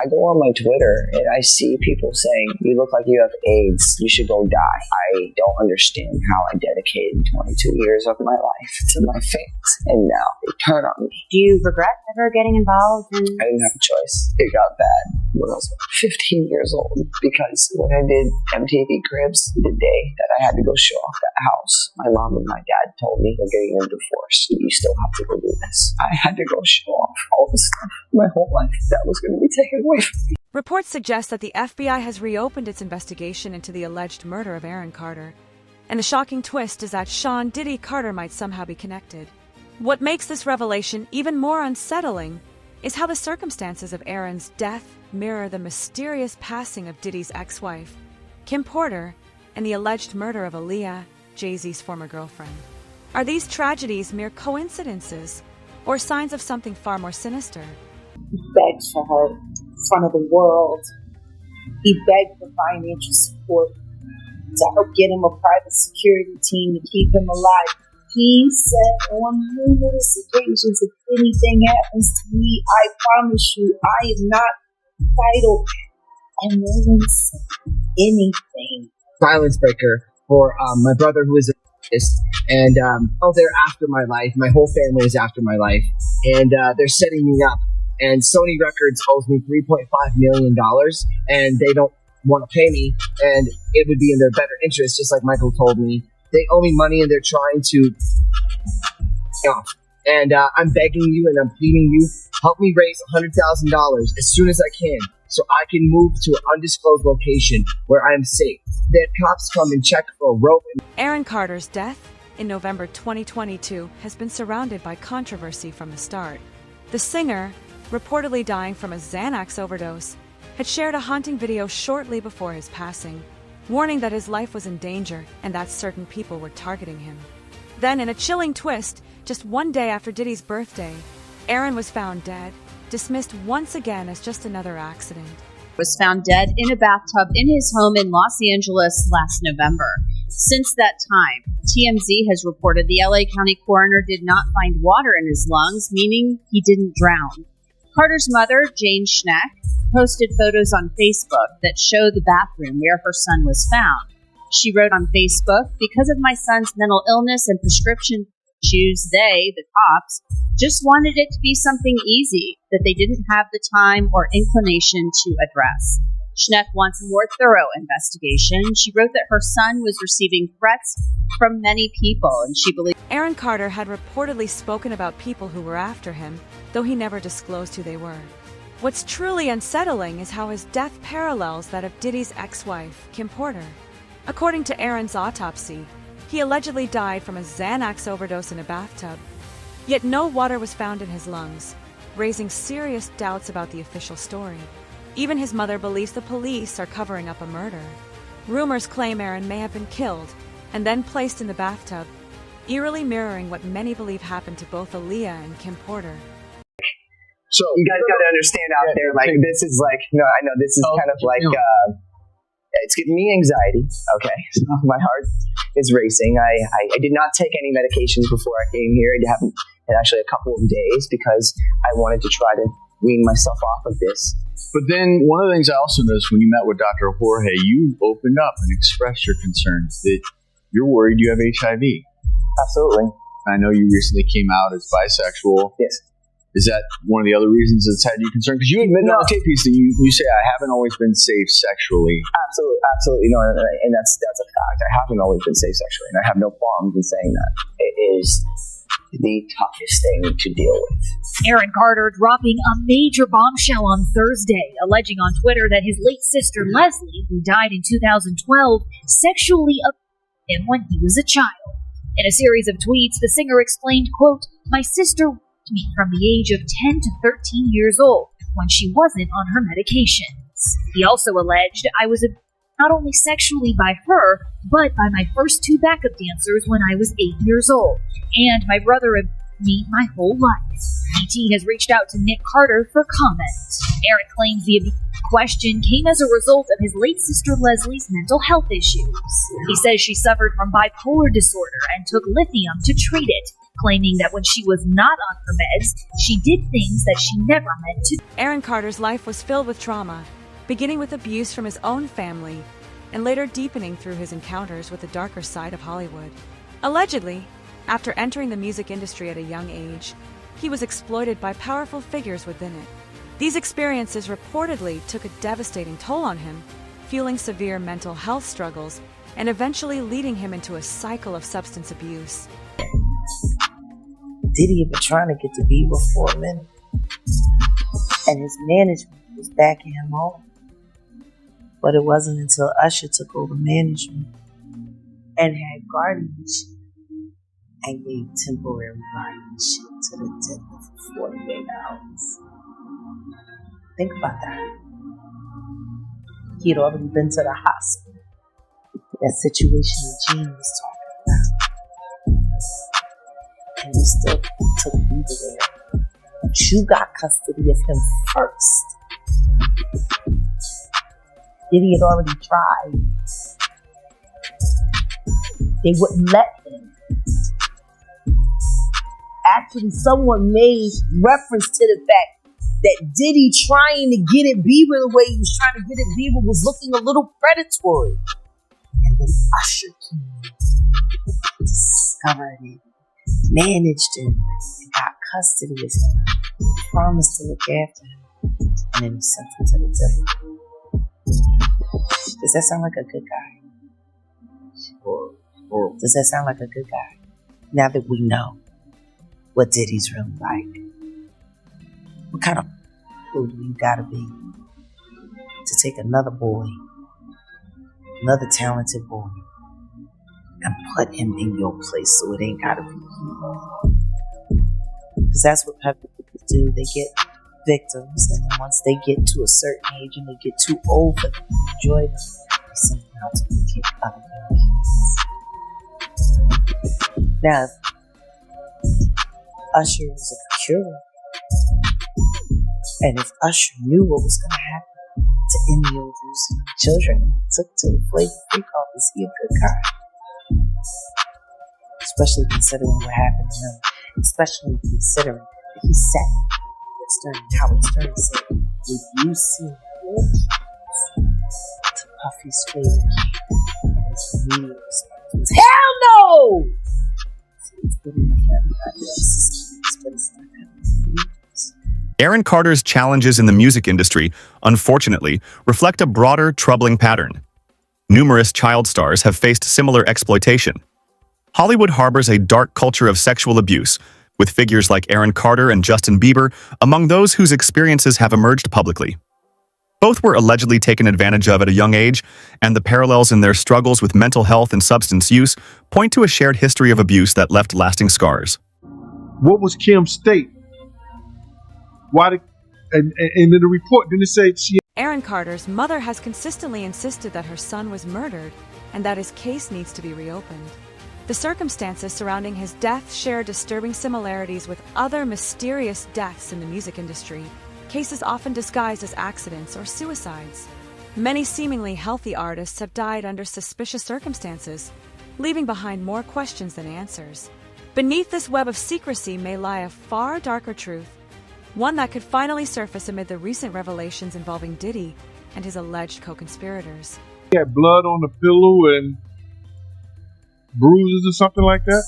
I go on my Twitter and I see people saying, you look like you have AIDS, you should go die. I don't understand how I dedicated 22 years of my life to my fans, and now they turn on me. Do you regret ever getting involved in... I didn't have a choice. It got bad when I was 15 years old, because when I did MTV Cribs, the day that I had to go show off that house, my mom and my dad told me, we're getting a divorce, you still have to go do this. I had to go show off all this stuff my whole life that was going to be taken away from me. Reports suggest that the FBI has reopened its investigation into the alleged murder of Aaron Carter. And the shocking twist is that Sean Diddy Carter might somehow be connected. What makes this revelation even more unsettling is how the circumstances of Aaron's death mirror the mysterious passing of Diddy's ex-wife, Kim Porter, and the alleged murder of Aaliyah, Jay-Z's former girlfriend. Are these tragedies mere coincidences or signs of something far more sinister? He begged for her in front of the world. He begged for financial support to help get him a private security team to keep him alive. He said on numerous occasions, if anything happens to me, I promise you, I am not vital. And no one said anything. Silence breaker for my brother, who is a and they're after my life. My whole family is after my life, and they're setting me up. And Sony Records owes me $3.5 million, and they don't want to pay me, and it would be in their better interest, just like Michael told me. They owe me money, and they're trying to off. And I'm begging you, and I'm pleading you, help me raise $100,000 as soon as I can, so I can move to an undisclosed location where I am safe. They had cops come and check for a rope. Aaron Carter's death in November 2022 has been surrounded by controversy from the start. The singer, reportedly dying from a Xanax overdose, had shared a haunting video shortly before his passing, warning that his life was in danger and that certain people were targeting him. Then, in a chilling twist, just one day after Diddy's birthday, Aaron was found dead, dismissed once again as just another accident. Was found dead in a bathtub in his home in Los Angeles last November. Since that time, TMZ has reported the LA County coroner did not find water in his lungs, meaning he didn't drown. Carter's mother, Jane Schneck, posted photos on Facebook that show the bathroom where her son was found. She wrote on Facebook, because of my son's mental illness and prescription issues, they, the cops, just wanted it to be something easy that they didn't have the time or inclination to address. Schneck wants a more thorough investigation. She wrote that her son was receiving threats from many people, and she believed Aaron Carter had reportedly spoken about people who were after him, though he never disclosed who they were. What's truly unsettling is how his death parallels that of Diddy's ex-wife, Kim Porter. According to Aaron's autopsy, he allegedly died from a Xanax overdose in a bathtub. Yet no water was found in his lungs, raising serious doubts about the official story. Even his mother believes the police are covering up a murder. Rumors claim Aaron may have been killed and then placed in the bathtub, eerily mirroring what many believe happened to both Aaliyah and Kim Porter. So you guys got to understand out there, like, this is like, I know this is kind of like, it's giving me anxiety, okay? So my heart is racing. I did not take any medications before I came here. I haven't had actually a couple of days because I wanted to try to wean myself off of this. But then one of the things I also noticed when you met with Dr. Jorge, you opened up and expressed your concerns that you're worried you have HIV. Absolutely. I know you recently came out as bisexual. Yes. Is that one of the other reasons that's had you concerned? Because you admit on the tape piece that you say, I haven't always been safe sexually. Absolutely. No, and that's a fact. I haven't always been safe sexually, and I have no qualms in saying that. It is the toughest thing to deal with. Aaron Carter dropping a major bombshell on Thursday, alleging on Twitter that his late sister Leslie, who died in 2012, sexually abused him when he was a child. In a series of tweets, the singer explained, quote, "My sister me from the age of 10 to 13 years old when she wasn't on her medications." He also alleged, "I was not only sexually by her, but by my first two backup dancers when I was 8 years old, and my brother and me my whole life." ET has reached out to Nick Carter for comment. Aaron claims the abuse question came as a result of his late sister Leslie's mental health issues. He says she suffered from bipolar disorder and took lithium to treat it, claiming that when she was not on her meds, she did things that she never meant to. Aaron Carter's life was filled with trauma, beginning with abuse from his own family and later deepening through his encounters with the darker side of Hollywood. Allegedly, after entering the music industry at a young age, he was exploited by powerful figures within it. These experiences reportedly took a devastating toll on him, fueling severe mental health struggles and eventually leading him into a cycle of substance abuse. Diddy had been trying to get to Bieber for a minute, and his management was backing him off. But it wasn't until Usher took over management and had guardianship and gave temporary guardianship to the tenant for 48 hours. Think about that. He had already been to the hospital. That situation Gene was talking about. And you still took Bieber there. But you got custody of him first. Diddy had already tried. They wouldn't let him. Actually, someone made reference to the fact that Diddy trying to get at Bieber the way he was trying to get at Bieber was looking a little predatory. And then Usher came, discovered it, managed him, and got custody of him, promised to look after him, and then he sent him to the devil. Does that sound like a good guy? Or does that sound like a good guy? Now that we know what Diddy's really like, what kind of fool do you gotta be to take another boy, another talented boy, and put him in your place so it ain't gotta be you? Because that's what people do. They get victims, and then once they get to a certain age and they get too old for them to enjoy them, they send them out to kick other kids. Now, Usher was a procurer, and if Usher knew what was going to happen to any of those children he took to the Flavor Freak office, he a good guy. Especially considering what happened to him. Especially considering that he sat Stern, Howard Stern said, "Would you see your kids to Puffy's Flavor King?" And his immediate response was, "Hell no!" So it's good enough for everybody else's kids, but it's not good enough. Aaron Carter's challenges in the music industry, unfortunately, reflect a broader, troubling pattern. Numerous child stars have faced similar exploitation. Hollywood harbors a dark culture of sexual abuse, with figures like Aaron Carter and Justin Bieber among those whose experiences have emerged publicly. Both were allegedly taken advantage of at a young age, and the parallels in their struggles with mental health and substance use point to a shared history of abuse that left lasting scars. What was Kim's state? Why did, and in the report, didn't it say she... Aaron Carter's mother has consistently insisted that her son was murdered and that his case needs to be reopened. The circumstances surrounding his death share disturbing similarities with other mysterious deaths in the music industry, cases often disguised as accidents or suicides. Many seemingly healthy artists have died under suspicious circumstances, leaving behind more questions than answers. Beneath this web of secrecy may lie a far darker truth, one that could finally surface amid the recent revelations involving Diddy and his alleged co-conspirators. He had blood on the pillow and bruises or something like that.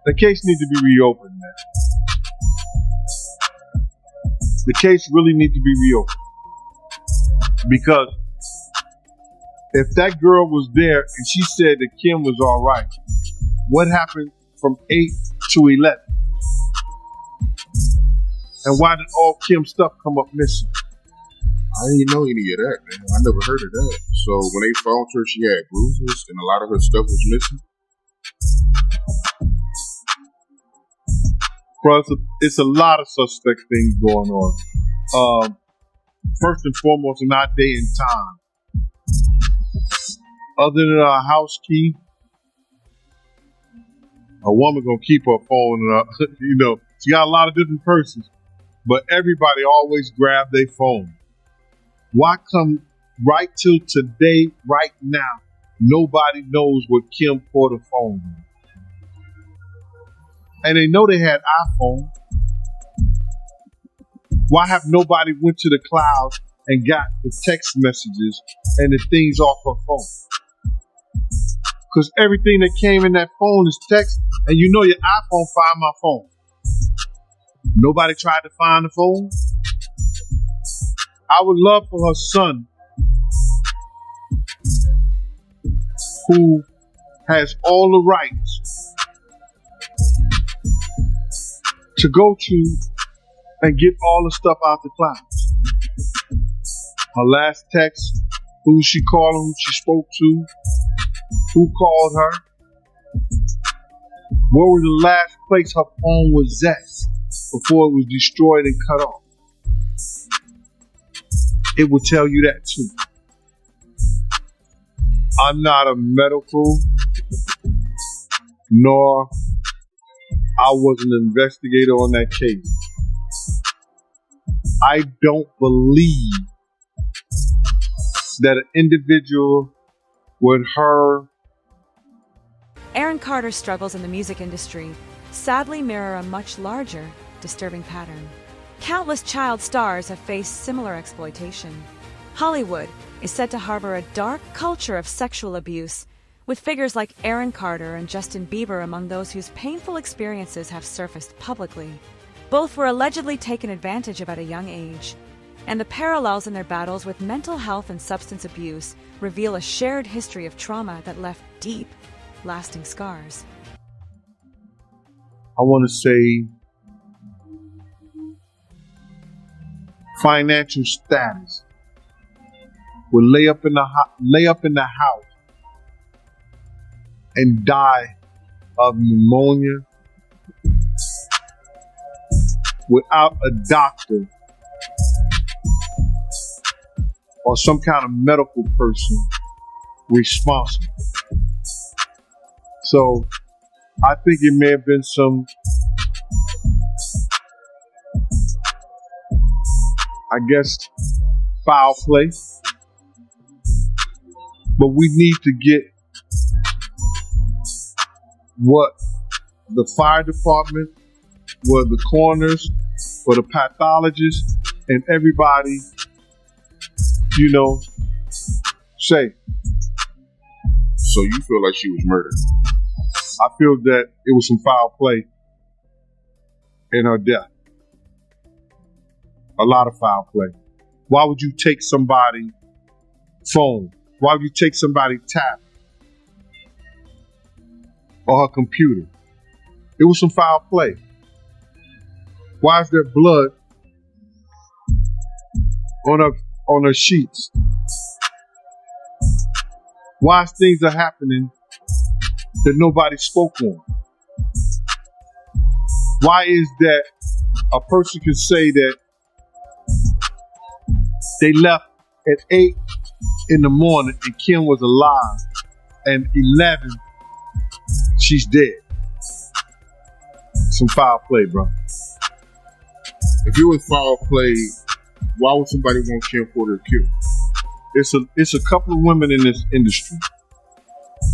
The case needs to be reopened, man. The case really needs to be reopened. Because if that girl was there and she said that Kim was all right, what happened from 8 to 11? And why did all Kim's stuff come up missing? I didn't know any of that, man. I never heard of that. So when they found her, she had bruises and a lot of her stuff was missing. Bro, it's a lot of suspect things going on. First and foremost, in our day and time, other than our house key, a woman gonna keep her phone. You know, she got a lot of different persons, but everybody always grab their phone. Why come right till today, right now, nobody knows what Kim Porter phone is? and they know they had iPhone, why have nobody went to the cloud and got the text messages and the things off her phone? Because everything that came in that phone is text, and you know your iPhone find my phone. Nobody tried to find the phone. I would love for her son, who has all the rights, to go to and get all the stuff out the clouds. Her last text, who she called, who she spoke to, who called her, where was the last place her phone was at before it was destroyed and cut off. It will tell you that too. I'm not a medical, nor I was an investigator on that case. I don't believe that an individual with her. Aaron Carter's struggles in the music industry sadly mirror a much larger, disturbing pattern. Countless child stars have faced similar exploitation. Hollywood is said to harbor a dark culture of sexual abuse, with figures like Aaron Carter and Justin Bieber among those whose painful experiences have surfaced publicly. Both were allegedly taken advantage of at a young age, and the parallels in their battles with mental health and substance abuse reveal a shared history of trauma that left deep, lasting scars. I want to say financial status will lay up in the house and die of pneumonia without a doctor or some kind of medical person responsible. So I think it may have been some, I guess, foul play. But we need to get what the fire department, what the coroners, what the pathologists, and everybody, say. So you feel like she was murdered? I feel that it was some foul play in her death. A lot of foul play. Why would you take somebody's phone? Why would you take somebody's tablet or her computer? It was some foul play. Why is there blood on her sheets? Why is things are happening that nobody spoke on? Why is that a person can say that they left at 8 in the morning and Kim was alive, and 11 she's dead? Some foul play, bro. If it was foul play, why would somebody want Kim Porter killed? It's a couple of women in this industry,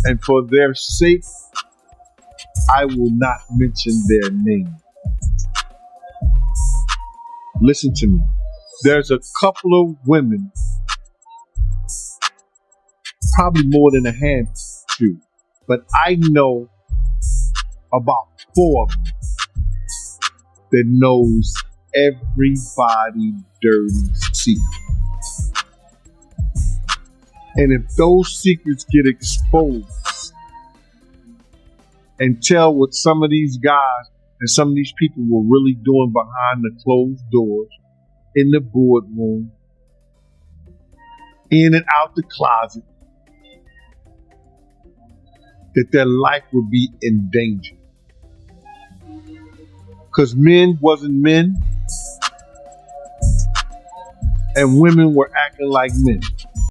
and for their sake, I will not mention their name. Listen to me. There's a couple of women, probably more than a handful, but I know about 4 of them that knows everybody dirty secret. And if those secrets get exposed and tell what some of these guys and some of these people were really doing behind the closed doors, in the boardroom, in and out the closet, that their life would be in danger. Because men wasn't men, and women were acting like men.